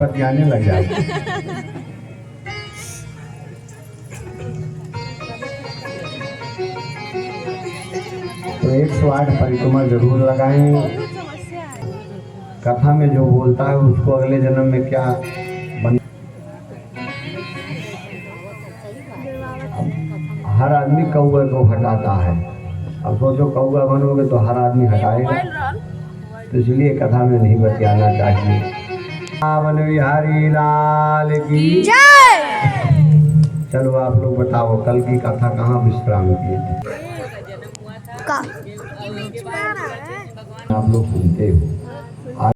बतियाने लग जाए। तो 108 परिक्रमा जरूर लगाएं। कथा में जो बोलता है उसको अगले जन्म में क्या बन। हर आदमी कौवे को हटाता है। अब सोचो कौवा बनोगे तो हर आदमी हटाएगा, तो इसलिए कथा में नहीं बतियाना चाहिए। वन बिहारी लाल की जय। चलो आप लोग बताओ कल की कथा कहाँ विश्राम की? आप लोग सुनते हो आज।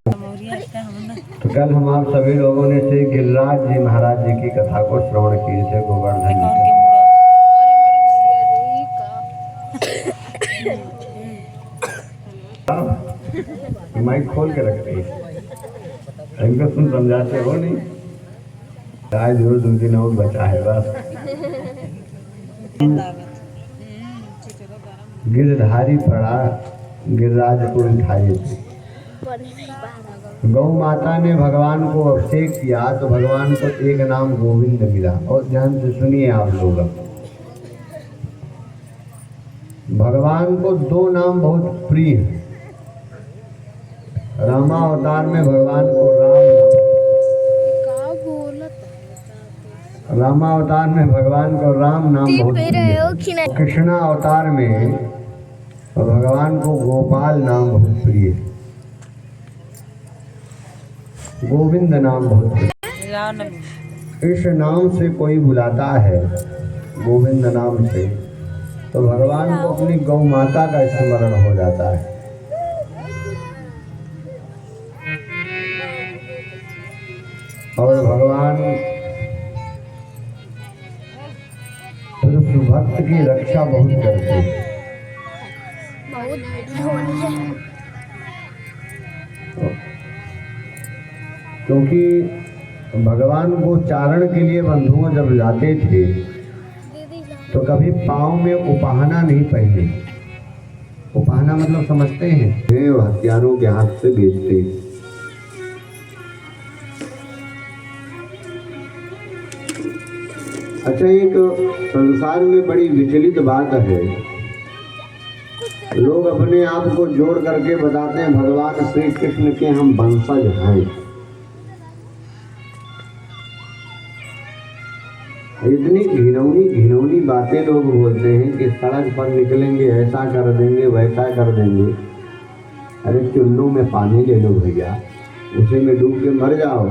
तो कल हम आप सभी लोगों ने से गिरिराज जी महाराज जी की कथा को श्रवण किए थे। गोवर्धन माइक खोल के रखते हैं, इनको तुम समझाते हो नहीं। आज जो 2 दिन और बचा है बस। गिरधारी पड़ा गिरिराज को उठाए थे। गौ माता ने भगवान को अभिषेक किया तो भगवान को एक नाम गोविंद मिला। और ध्यान से सुनिए आप लोग, भगवान को 2 नाम बहुत प्रिय है। रामावतार में भगवान को रामावतार में भगवान को राम नाम बहुत प्रिय है। कृष्णा अवतार में भगवान को गोपाल नाम बहुत प्रिय है। गोविंद नाम बहुत प्रिय। इस नाम से कोई बुलाता है गोविंद नाम से तो भगवान को अपनी गौ माता का स्मरण हो जाता है। और भगवान भक्त की रक्षा बहुत करते हैं। क्योंकि भगवान को चारण के लिए बंधुओं जब जाते थे तो कभी पाँव में उपाहना नहीं पहने। उपाहना मतलब समझते हैं, हथियारों के हाथ से बेचते। अच्छा, एक संसार में बड़ी विचलित बात है। लोग अपने आप को जोड़ करके बताते हैं भगवान श्री कृष्ण के हम वंशज हैं। इतनी घिनौनी बातें लोग बोलते हैं कि सड़क पर निकलेंगे ऐसा कर देंगे वैसा कर देंगे। अरे चुल्लू में पानी ले लो भैया, उसी में डूब के मर जाओ।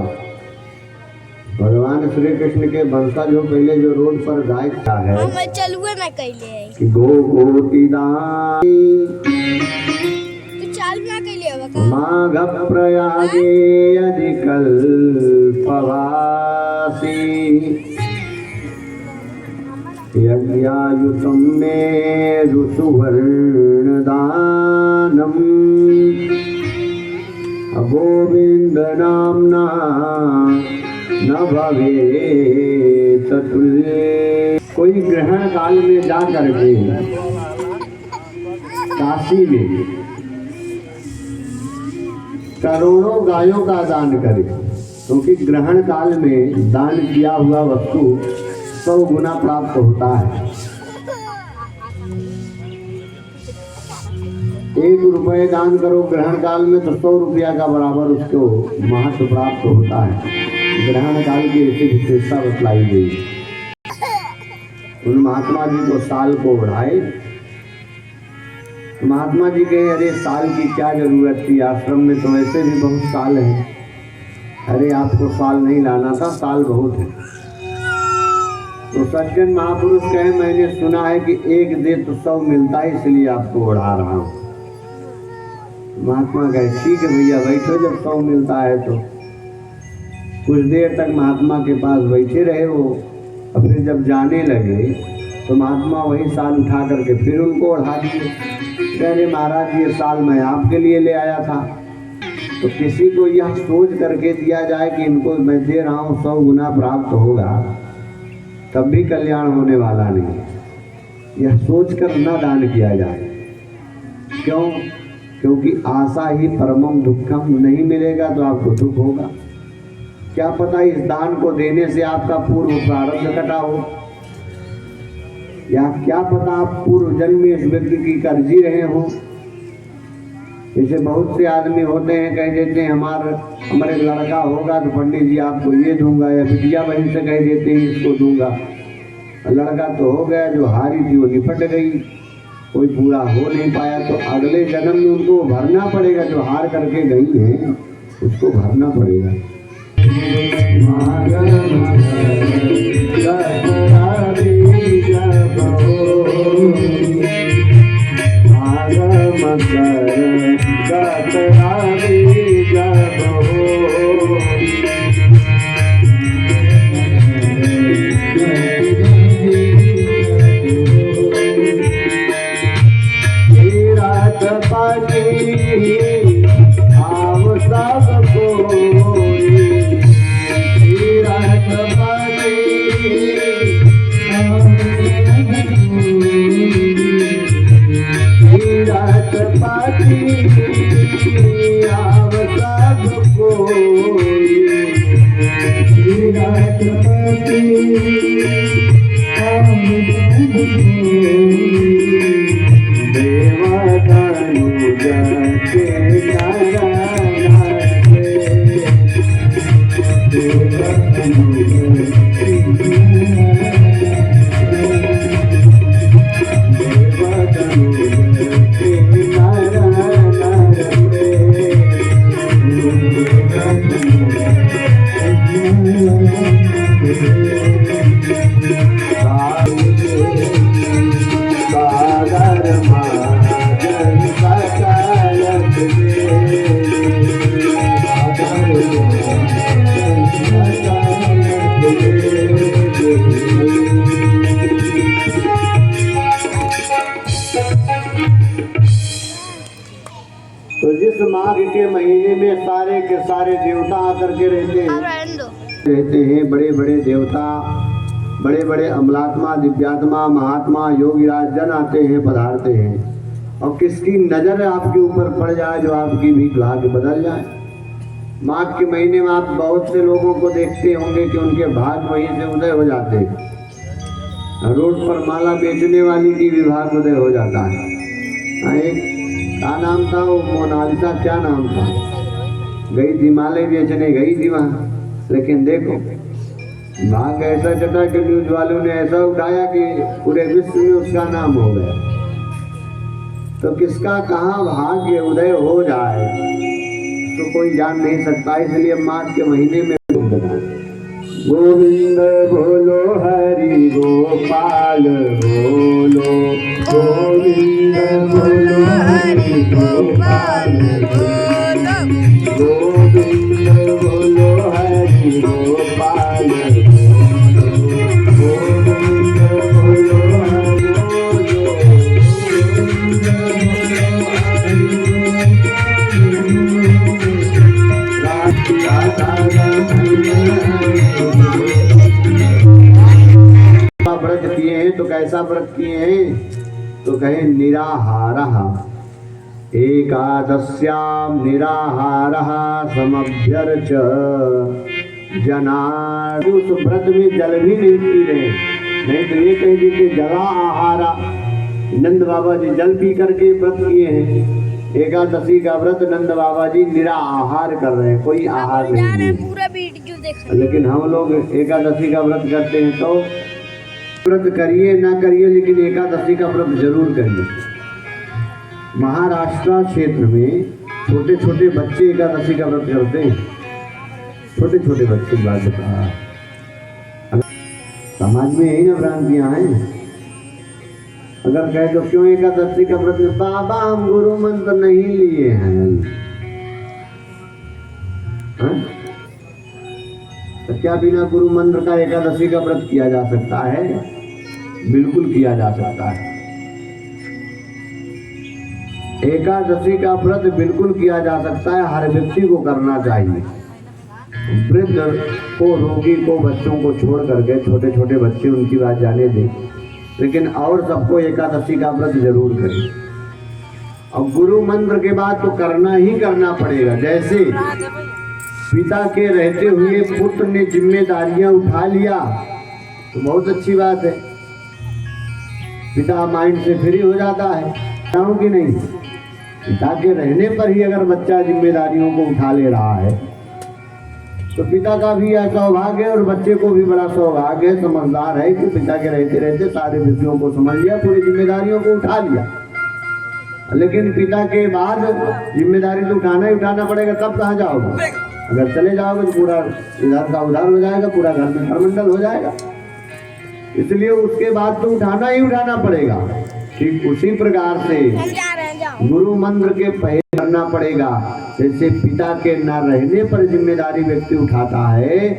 भगवान श्री कृष्ण के वंशज हो। पहले जो रोड पर गाय था है कि गो माघ प्रयागे अधिकल्पवासी यज्ञायुतं मे ऋषुवर्णदानम् गोविंद नाम्ना न भवेत तुल्य। कोई ग्रहण काल में जा करके काशी में करोड़ों गायों का दान करे, क्योंकि ग्रहण काल में दान किया हुआ वस्तु 100 गुना प्राप्त होता है। 1 रुपये दान करो ग्रहण काल में तो 100 रुपया का बराबर उसको महत्व प्राप्त होता है। ग्रहण काल की ऐसी विशेषता बतलाई गई। उन महात्मा जी को साल को बढ़ाए। महात्मा जी कहे अरे साल की क्या जरूरत थी, आश्रम में तो ऐसे भी बहुत साल है। अरे आपको साल नहीं लाना था, साल बहुत है। तो सज्जन महापुरुष कहे मैंने सुना है कि 1 दे तो 100 मिलता है, इसलिए आपको बढ़ा रहा हूँ। महात्मा कहे ठीक है भैया बैठो, जब 100 मिलता है तो। कुछ देर तक महात्मा के पास बैठे रहे वो। और फिर जब जाने लगे तो महात्मा वही साल उठा करके फिर उनको उठा दिए। अरे महाराज ये साल मैं आपके लिए ले आया था। तो किसी को यह सोच करके दिया जाए कि इनको मैं दे रहा हूँ 100 गुना प्राप्त होगा, तब भी कल्याण होने वाला नहीं। यह सोच कर न दान किया जाए। क्यों? क्योंकि आशा ही परमम दुखम। नहीं मिलेगा तो आपको दुख होगा। क्या पता इस दान को देने से आपका पूर्व प्रारब्ध कटा हो, या क्या पता आप पूर्व जन्म में इस व्यक्ति की कर्जी रहे हो। जैसे बहुत से आदमी होते हैं, कह देते हैं हमारे लड़का होगा तो पंडित जी आपको ये दूंगा, या बिटिया बहन से कह देते हैं इसको दूंगा। लड़का तो हो गया, जो हारी थी वो निपट गई, कोई पूरा हो नहीं पाया, तो अगले जन्म में उनको भरना पड़ेगा। जो हार करके गई है उसको भरना पड़ेगा। तो जिस माघ के महीने में सारे के सारे देवता आकर के रहते हैं, बड़े बड़े देवता, बड़े बड़े अमलात्मा, दिव्यात्मा, महात्मा, योगीराज जन आते हैं, पधारते हैं। और किसकी नजर आपके ऊपर पड़ जाए जो आपकी भी भाग्य बदल जाए। माघ के महीने में आप बहुत से लोगों को देखते होंगे कि उनके भाग्य वहीं से उदय हो जाते हैं। रोड पर माला बेचने वाली की भी भाग्य उदय हो जाता है। एक क्या नाम था वो, मोनालिसा क्या नाम था, गई थी माले बेचने, गई थी वहाँ, लेकिन देखो भाग ऐसा चटा कि न्यूज वालों ने ऐसा उठाया कि पूरे विश्व में उसका नाम हो गया। तो किसका कहाँ भाग्य उदय हो जाए तो कोई जान नहीं सकता। इसलिए माघ के महीने में गोविंद बोलो, हरि गोपाल बोलो, गोविंद बोलो, हरि गोपाल बोलो, गोविंद बोलो, हरि गोपाल बोलो, गोविंद बोलो, व्रत किए हैं तो कैसा व्रत किए हैं, तो कहे निराहारः, एकादश्याम निराहारः समभ्यर्च जनार्दन। उस व्रत में जल भी नहीं पी रहे, नहीं तो ये कह दीजिए जला आहारा। नंद बाबा जी जल पी करके व्रत किए हैं। एकादशी का व्रत नंद बाबा जी निराहार कर रहे हैं, कोई आहार नहीं है। पूरा वीडियो देख। लेकिन हम लोग एकादशी का व्रत करते हैं, तो व्रत करिए ना करिए लेकिन एकादशी का व्रत जरूर करिए। महाराष्ट्र क्षेत्र में छोटे छोटे बच्चे एकादशी का व्रत करते हैं, छोटे छोटे बच्चे की बात बता। समाज में यही ना भ्रांतियां हैं। अगर कहे तो क्यों एकादशी का व्रत, बाबा हम गुरु मंत्र नहीं लिए हैं। तो क्या बिना गुरु मंत्र का एकादशी का व्रत किया जा सकता है? बिल्कुल किया जा सकता है। एकादशी का व्रत बिल्कुल किया जा सकता है, हर व्यक्ति को करना चाहिए। वृद्ध को, रोगी को, बच्चों को छोड़ करके, छोटे छोटे बच्चे उनकी बात जाने दें, लेकिन और सबको एकादशी का व्रत जरूर करें। और गुरु मंत्र के बाद तो करना ही करना पड़ेगा। जैसे पिता के रहते हुए पुत्र ने जिम्मेदारियां उठा लिया तो बहुत अच्छी बात है। पिता माइंड से फ्री हो जाता है, क्यों कि नहीं? पिता के रहने पर ही अगर बच्चा जिम्मेदारियों को उठा ले रहा है तो पिता का भी यह सौभाग्य है और बच्चे को भी बड़ा सौभाग्य है, समझदार है कि पिता के रहते रहते सारे विषयों को समझ लिया, पूरी जिम्मेदारियों को उठा लिया। लेकिन पिता के बाद जिम्मेदारी तो उठाना ही उठाना पड़ेगा, तब कहाँ जाओगे? अगर चले जाओगे तो पूरा इधर का उधर हो जाएगा, पूरा घर में खरमंडल हो जाएगा। इसलिए उसके बाद तो उठाना ही उठाना पड़ेगा। ठीक उसी प्रकार से गुरु मंत्र के पहले करना पड़ेगा। जैसे पिता के न रहने पर जिम्मेदारी व्यक्ति उठाता है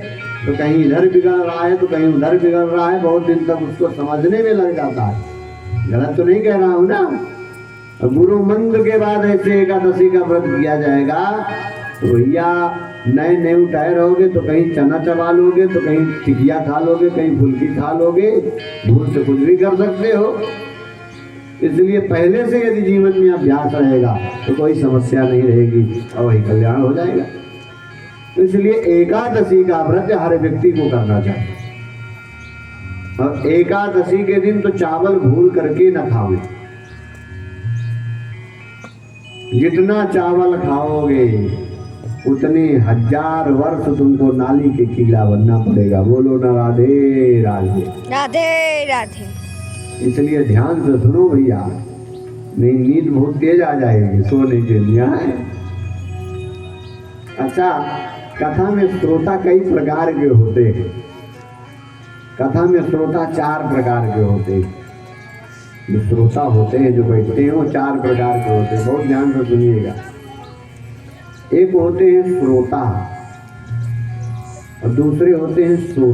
तो कहीं इधर बिगड़ रहा है तो कहीं उधर बिगड़ रहा है, बहुत दिन तक उसको समझने में लग जाता है। गलत तो नहीं कह रहा हूँ ना? गुरु मंत्र के बाद ऐसे एकादशी का व्रत किया जाएगा तो भैया नए नए उठाए रहोगे तो कहीं चना चबा लोगे, तो कहीं टिकिया खा लोगे, कहीं फुल्की खा लोगे, भूल से कुछ भी कर सकते हो। इसलिए पहले से यदि जीवन में अभ्यास रहेगा तो कोई समस्या नहीं रहेगी और वही कल्याण हो जाएगा। तो इसलिए एकादशी का व्रत हर व्यक्ति को करना चाहिए। और एकादशी के दिन तो चावल भूल करके न खाओ। जितना चावल खाओगे उतने 1000 वर्ष तुमको नाली के कीड़ा बनना पड़ेगा। बोलो ना राधे राधे। राधे राधे। इसलिए ध्यान से सुनो भैया, नहीं नींद बहुत तेज आ जाएगी सोने के लिए। अच्छा, कथा में श्रोता कई प्रकार के होते हैं। कथा में श्रोता 4 प्रकार के होते हैं। जो श्रोता होते हैं, जो बैठते हैं, वो 4 प्रकार के होते हैं। बहुत ध्यान से सुनिएगा। एक होते हैं श्रोता और दूसरे होते हैं श्रोता।